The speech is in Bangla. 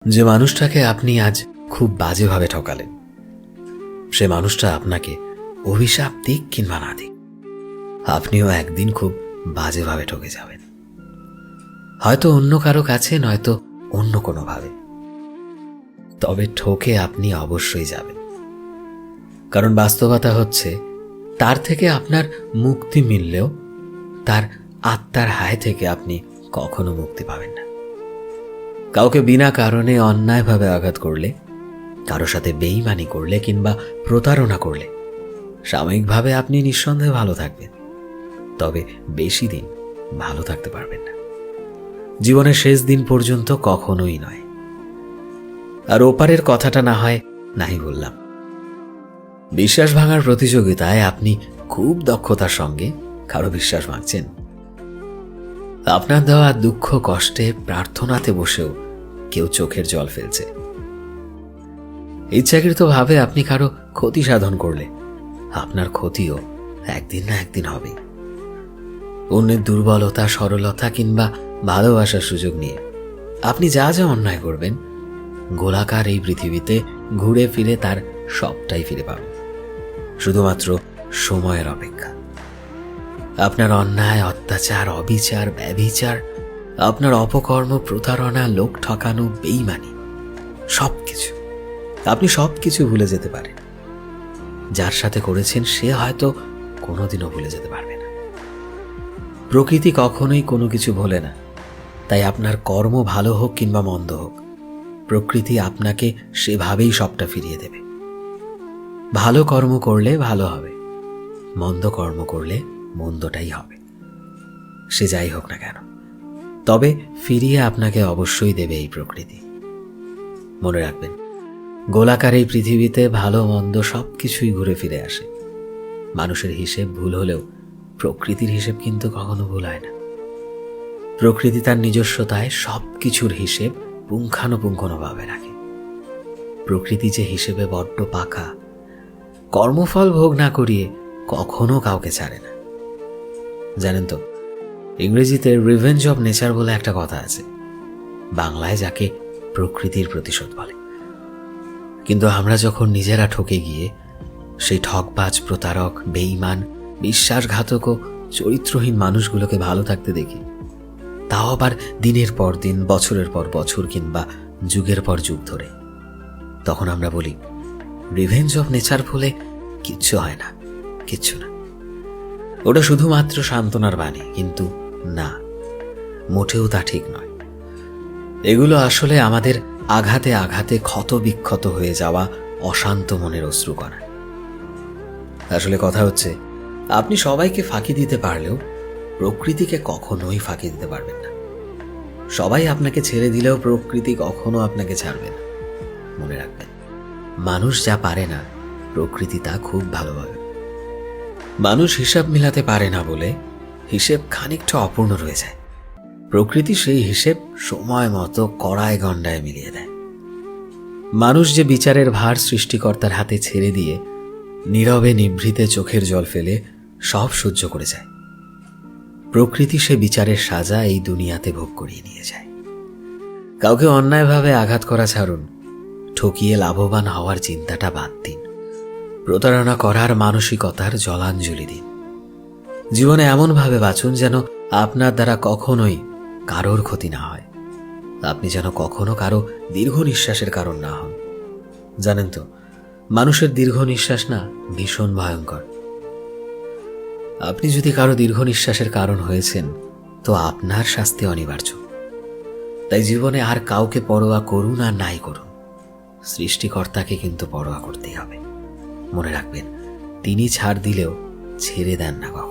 যে মানুষটাকে আপনি আজ খুব বাজেভাবে ঠকালেন, সে মানুষটা আপনাকে অভিশাপ দিক কিংবা না দিক, আপনিও একদিন খুব বাজেভাবে ঠকে যাবেন। হয়তো অন্য কারো কাছে, নয়তো অন্য কোনোভাবে, তবে ঠকে আপনি অবশ্যই যাবেন। কারণ বাস্তবতা হচ্ছে, তার থেকে আপনার মুক্তি মিললেও তার আত্মার হায় থেকে আপনি কখনো মুক্তি পাবেন না। কাউকে বিনা কারণে অন্যায়ভাবে আঘাত করলে, কারো সাথে বেইমানি করলে কিংবা প্রতারণা করলে সাময়িকভাবে আপনি নিঃসন্দেহে ভালো থাকবেন, তবে বেশি দিন ভালো থাকতে পারবেন না। জীবনের শেষ দিন পর্যন্ত কখনোই নয়। আর ওপারের কথাটা না হয় নাই বললাম। বিশ্বাস ভাঙার প্রতিযোগিতায় আপনি খুব দক্ষতার সঙ্গে কারো বিশ্বাস ভাঙছেন। আপনার দেওয়া দুঃখ কষ্টে প্রার্থনাতে বসেও কেউ চোখের জল ফেলছে। ইচ্ছাকৃতভাবে আপনি কারো ক্ষতি সাধন করলে আপনার ক্ষতিও একদিন না একদিন হবে। অন্যের দুর্বলতা, সরলতা কিংবা ভালোবাসার সুযোগ নিয়ে আপনি যা যা অন্যায় করবেন, গোলাকার এই পৃথিবীতে ঘুরে ফিরে তার সবটাই ফিরে পাবেন, শুধুমাত্র সময়ের অপেক্ষা। আপনার অন্যায়, অত্যাচার, অবিচার, ব্যভিচার, আপনার অপকর্ম, প্রতারণা, লোক ঠকানো, বেইমানি, সবকিছু আপনি সবকিছু ভুলে যেতে পারেন। যার সাথে করেছেন সে হয়তো কোনোদিনও ভুলে যেতে পারবে না। প্রকৃতি কখনোই কোনো কিছু ভোলে না। তাই আপনার কর্ম ভালো হোক কিংবা মন্দ হোক, প্রকৃতি আপনাকে সেভাবেই সবটা ফিরিয়ে দেবে। ভালো কর্ম করলে ভালো হবে, মন্দ কর্ম করলে মন্দটাই হবে। সে যাই হোক না কেন, তবে ফিরিয়ে আপনাকে অবশ্যই দেবে এই প্রকৃতি। মনে রাখবেন, গোলাকার এই পৃথিবীতে ভালো মন্দ সবকিছুই ঘুরে ফিরে আসে। মানুষের হিসেব ভুল হলেও প্রকৃতির হিসেব কিন্তু কখনো ভুল হয় না। প্রকৃতি তার নিজস্বতায় সবকিছুর হিসেব পুঙ্খানুপুঙ্খভাবে রাখে। প্রকৃতি যে হিসেবে বড্ড পাকা, কর্মফল ভোগ না করিয়ে কখনো কাউকে ছাড়ে না। জানেন তো, ইংরেজিতে রিভেঞ্জ অফ নেচার বলে একটা কথা আছে, বাংলায় যাকে প্রকৃতির প্রতিশোধ বলে। কিন্তু আমরা যখন নিজেরা ঠকে গিয়ে সেই ঠকবাজ, প্রতারক, বেঈমান, বিশ্বাসঘাতক ও চরিত্রহীন মানুষগুলোকে ভালো থাকতে দেখি, তাও আবার দিনের পর দিন, বছরের পর বছর কিংবা যুগের পর যুগ ধরে, তখন আমরা বলি রিভেঞ্জ অফ নেচার বলে কিচ্ছু হয় না, কিচ্ছু না, ওটা শুধুমাত্র সান্ত্বনার বাণী। কিন্তু না, মোটেও তা ঠিক নয়। এগুলো আসলে আমাদের আঘাতে আঘাতে ক্ষত বিক্ষত হয়ে যাওয়া অশান্ত মনের অশ্রুকণা। আসলে কথা হচ্ছে, আপনি সবাইকে ফাঁকি দিতে পারলেও প্রকৃতিকে কখনোই ফাঁকি দিতে পারবেন না। সবাই আপনাকে ছেড়ে দিলেও প্রকৃতি কখনো আপনাকে ছাড়বে না। মনে রাখবেন, মানুষ যা পারে না, প্রকৃতি তা খুব ভালোভাবে। মানুষ হিসাব মিলাতে পারে না বলে হিসেব খানিকটা অপূর্ণ রয়ে যায়। প্রকৃতি সেই হিসেব সময় মতো কড়ায় গণ্ডায় মিলিয়ে দেয়। মানুষ যে বিচারের ভার সৃষ্টিকর্তার হাতে ছেড়ে দিয়ে নীরবে নিভৃতে চোখের জল ফেলে সব সহ্য করে যায়, প্রকৃতি সে বিচারের সাজা এই দুনিয়াতে ভোগ করিয়ে নিয়ে যায়। কাউকে অন্যায়ভাবে আঘাত করা ছাড়ুন, ঠকিয়ে লাভবান হওয়ার চিন্তাটা বাদ দিন। প্রতারণা করার মানসিকতার জলাঞ্জলি দিন। জীবনে এমনভাবে বাঁচুন যেন আপনার দ্বারা কখনোই কারোর ক্ষতি না হয়। আপনি যেন কখনো কারো দীর্ঘ নিঃশ্বাসের কারণ না হন। জানেন তো, মানুষের দীর্ঘ নিঃশ্বাস না ভীষণ ভয়ঙ্কর। আপনি যদি কারো দীর্ঘ নিঃশ্বাসের কারণ হয়েছেন, তো আপনার শাস্তি অনিবার্য। তাই জীবনে আর কাউকে পরোয়া করুন আর নাই করুন, সৃষ্টিকর্তাকে কিন্তু পরোয়া করতেই হবে। মনে রাখবেন, তিনি ছাড় দিলেও ছেড়ে দেন না কখনো।